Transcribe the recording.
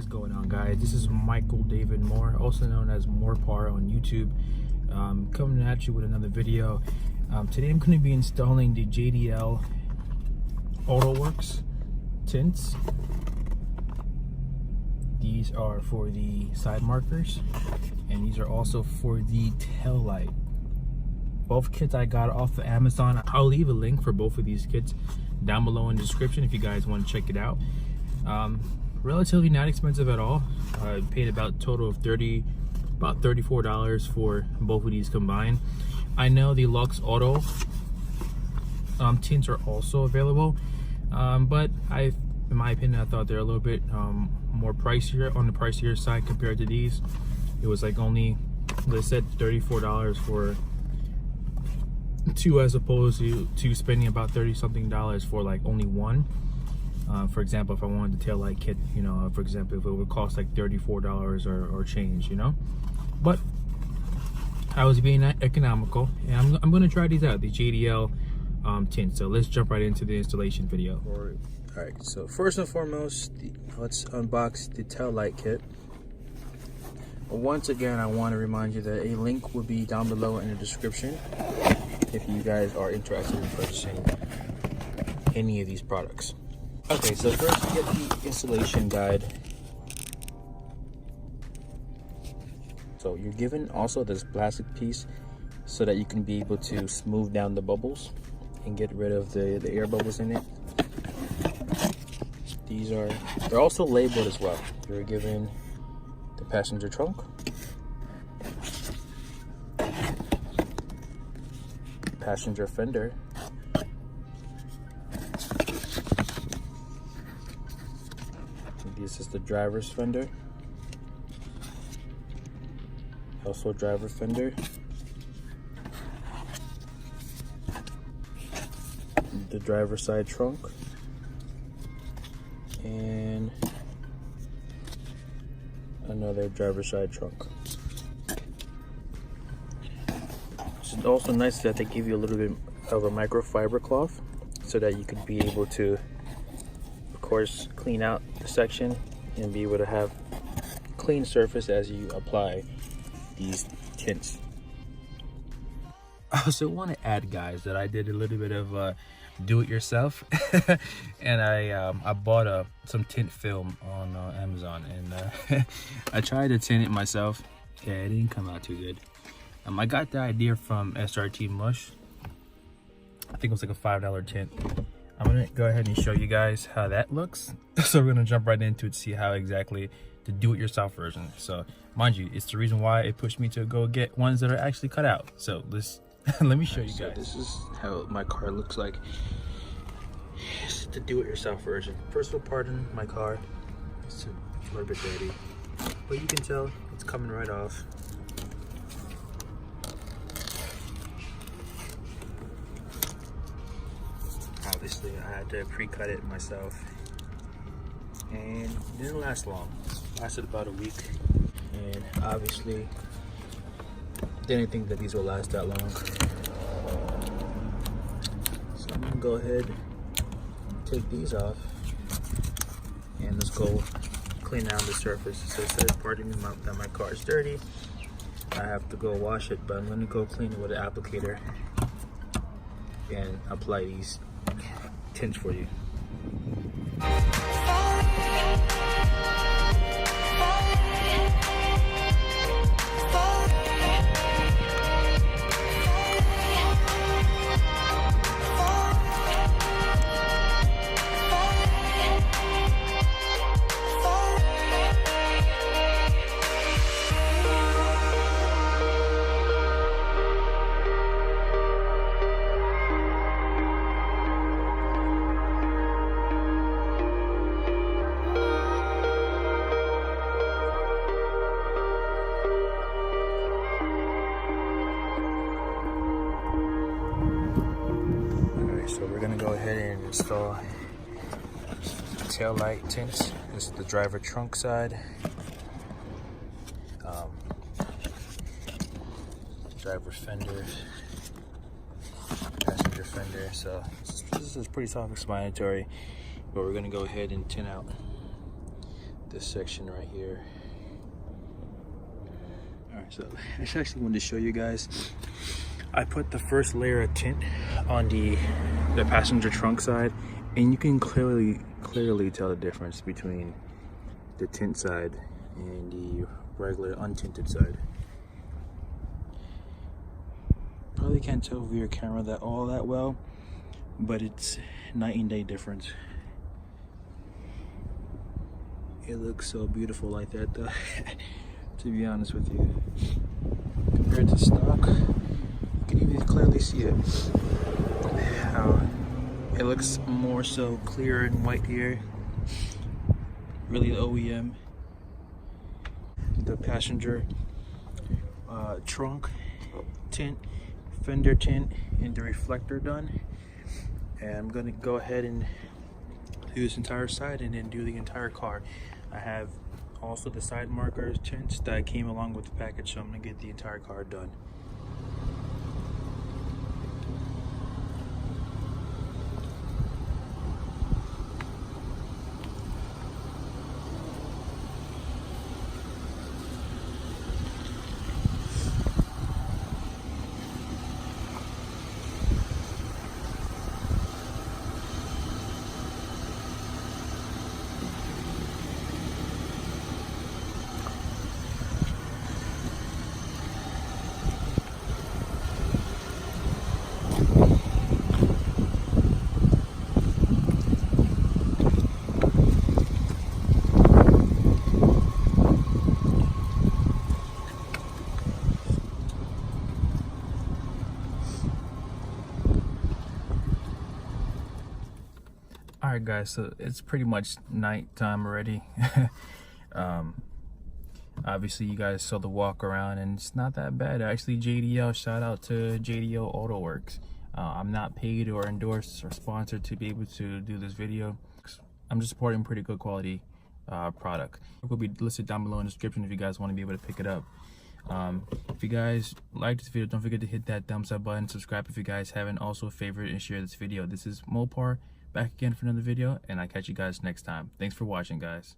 is going on, guys? This is Michael David Moore, also known as Moorepar on YouTube, coming at you with another video. Today I'm going to be installing the JDL Autoworks tints. These are for the side markers, and these are also for the tail light. Both kits I got off of Amazon. I'll leave a link for both of these kits down below in the description if you guys want to check it out. Relatively not expensive at all. I paid about a total of about $34 for both of these combined. I know the Lux Auto tints are also available, but in my opinion, I thought they're a little bit more pricier, on the pricier side compared to these. It was like only, they said $34 for two, as opposed to spending about $30-something for like only one. For example, if I wanted the tail light kit, you know, for example, if it would cost like $34 or change, you know. But I was being economical, and I'm going to try these out, the JDL tints. So let's jump right into the installation video. All right, so first and foremost, let's unbox the tail light kit. Once again, I want to remind you that a link will be down below in the description if you guys are interested in purchasing any of these products. Okay, so first we get the installation guide. So you're given also this plastic piece so that you can be able to smooth down the bubbles and get rid of the air bubbles in it. They're also labeled as well. You're given the passenger trunk, passenger fender, this is the driver's fender, also driver fender, the driver's side trunk, and another driver's side trunk. It's also nice that they give you a little bit of a microfiber cloth so that you could be able to, of course, clean out the section and be able to have clean surface as you apply these tints. I also want to add, guys, that I did a little bit of do-it-yourself and I bought some tint film on Amazon, and I tried to tint it myself. Yeah, it didn't come out too good. I got the idea from SRT Mush. I think it was like a $5 tint. I'm gonna go ahead and show you guys how that looks. So we're gonna jump right into it to see how exactly to do-it-yourself version. So mind you, it's the reason why it pushed me to go get ones that are actually cut out. So let's let me show you guys. So this is how my car looks like. It's the do-it-yourself version. First of all, pardon my car. It's a little bit dirty, but you can tell it's coming right off. Obviously, I had to pre-cut it myself, and it didn't last long. It lasted about a week, and obviously didn't think that these will last that long. So I'm gonna go ahead and take these off, and let's go clean down the surface. So it says, pardon me, that my car is dirty. I have to go wash it, but I'm gonna go clean it with an applicator and apply these tints for you. So we're gonna go ahead and install tail light tints. This is the driver trunk side, driver fender, passenger fender. So this is pretty self-explanatory, but we're gonna go ahead and tint out this section right here. All right, so I actually wanted to show you guys. I put the first layer of tint on the passenger trunk side, and you can clearly tell the difference between the tint side and the regular untinted side. Probably can't tell via camera all that well, but it's night and day difference. It looks so beautiful like that though. To be honest with you, compared to stock, you can even clearly see it. How it looks more so clear and white here. Really the OEM. The passenger trunk tint, fender tint, and the reflector done. And I'm gonna go ahead and do this entire side and then do the entire car. I have also the side markers tints that came along with the package, so I'm gonna get the entire car done. Alright guys, so it's pretty much nighttime already. Obviously you guys saw the walk around and it's not that bad. Actually, JDL, shout out to JDL Autoworks. I'm not paid or endorsed or sponsored to be able to do this video. I'm just supporting pretty good quality product. It will be listed down below in the description if you guys want to be able to pick it up. If you guys like this video, don't forget to hit that thumbs up button, subscribe if you guys haven't, also favorite and share this video. This is Mopar, back again for another video, and I'll catch you guys next time. Thanks for watching, guys.